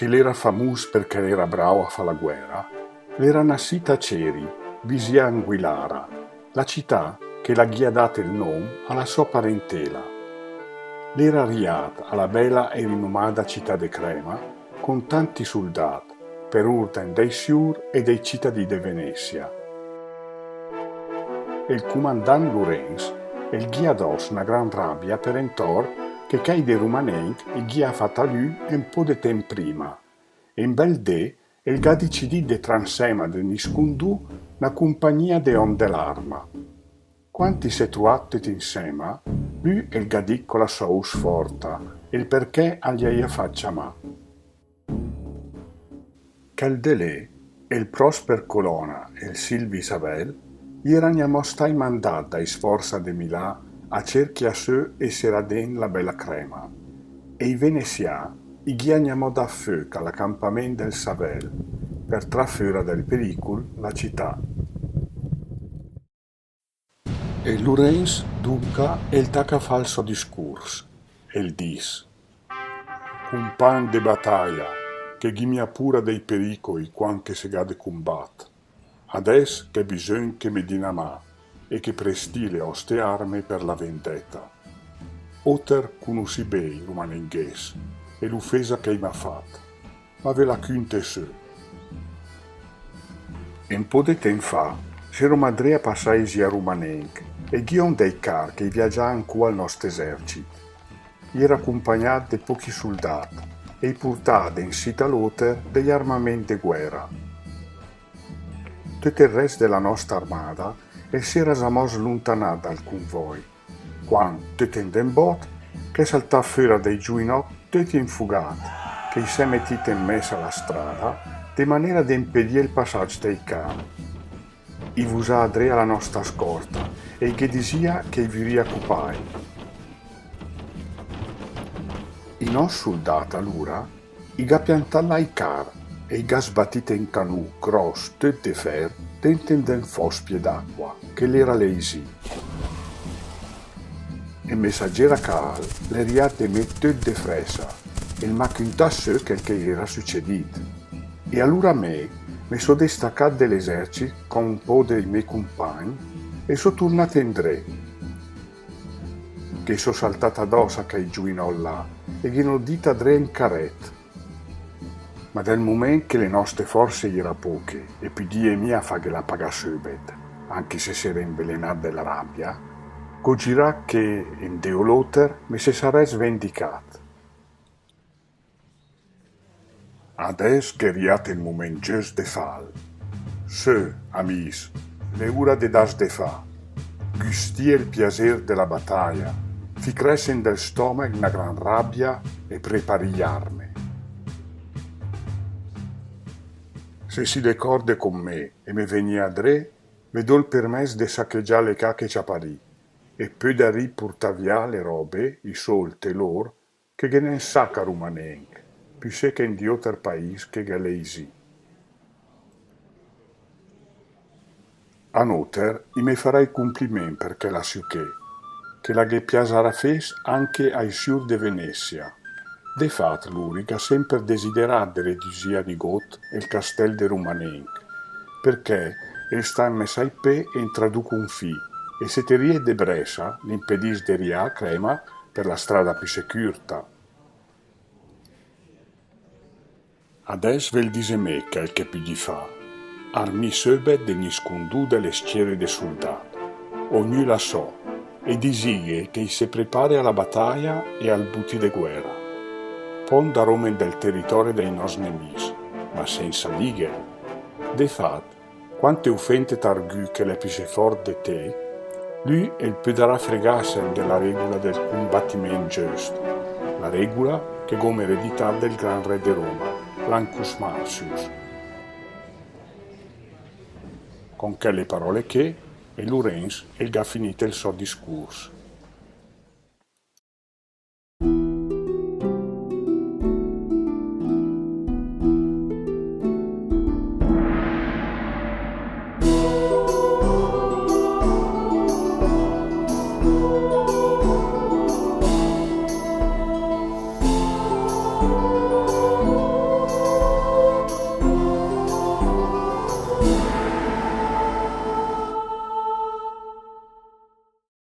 che l'era famus perché era bravo a fare la guerra, l'era nascita a Ceri, visia Anguillara, la città che la ghia data il nome alla sua parentela. L'era riata alla bella e rinomata città de Crema con tanti soldati per urten dei siur e dei cittadini de Venezia. E il comandant Lorenz el ghia dos una gran rabbia per entor che cai de rumanenc e ghia fatta lui un po' de tempo prima. E in bel de el ga decidì de transema de niscundù una compagnia de on dell'arma. Quanti se truattet insema, lui el ga dic con la sua us forta, il perché aglia faccia ma. Quel de lè, el Prosper Colonna e il Silvi Isabel, erano stai mandat dai sforza de Milà a cerchi a se e seraden la bella crema. E i venezià i ghiagnamo da feuc all'accampamento del Savel, per trafera del pericolo la città. E Lorenz, dunque, el taca falso discurs, el dis. Cumpan de battaglia, che ghimia pura dei pericoli quanche se ga de combat. Ades che bisogna che me dinamà e che presti le oste arme per la vendetta. Oter conosci bei romanenghes e l'uffesa che m'ha fatto, ma ve la cunte su. Un po' de tempo fa, c'ero madrea passaisi a Rumanenc e ghion dei car che viaggiavan qua al nostro esercito. Era accompagnato di pochi soldati e portava in sita l'oter degli armamenti de guerra. Tutto il resto della nostra armata si era già lontanata dal convoi, quando, tutto in den bot, che saltava fuori dai giuinot tutti infugati, che si è mettito in mezzo alla strada, di maniera da impedire il passaggio dei carri. I vusa adrea alla nostra scorta e che diceva che vi riaccopai. I nostri soldati allora, i ga piantalla ai carri e i ga sbattite in canù grosso tutto di ferro dentro den fospie d'acqua, che l'era leisi. Il messaggero Carl le riate me tutto di fressa e il macchintà su che era succedito. E allora mi sono distaccato dall'esercito con un po' dei miei compagni e sono tornato in dre. Che sono saltata addosso che giuino là e che non dita dre in carretto. Ma nel momento che le nostre forze erano poche e pidi mia fa che la paga subito, anche se si era invelenata della rabbia, cogirà che in Deoloter mi si sarebbe svendicato. Adesso che riate il momento giusto de fal. Se, amis, le ora de das de fa. Gustie il piacere della battaglia, fi crescen del stomaco una gran rabbia e prepari gli armi. Se si decorde con me e me venia a dre, vedo il permesso de saccheggiare le cacche ciaparì e poi da ripurta via le robe, i soldi e l'or, che ne sacca rumanenc, più se che in di otter país che galeisi. A noter, i me farai compliment perché la che la che piasara fes anche ai siur de Venezia. De fat l'urica sempre desiderato delle disia di Got e il castel de Rumanenc, perché el sta in messa pe e traduco un fi, e se te rie de Brescia l'impedis de ria a Crema per la strada più securta. Ades vel dise me quel che più di fa, armi söbet de niscundù delle schiere de soldati, ognuno la so, e disighe che se prepare alla battaglia e al butti de guerra. Pon da Rome del territorio dei nostri nemici, ma senza dighe. De fat, quante offente targù che le pise forte de te, lui il potrà fregarsi della regola del combattimento giusto, la regola che come eredità del gran re di Roma, Lancus Marcius. Con quelle parole che, e Lorenz il ga finito il suo discorso.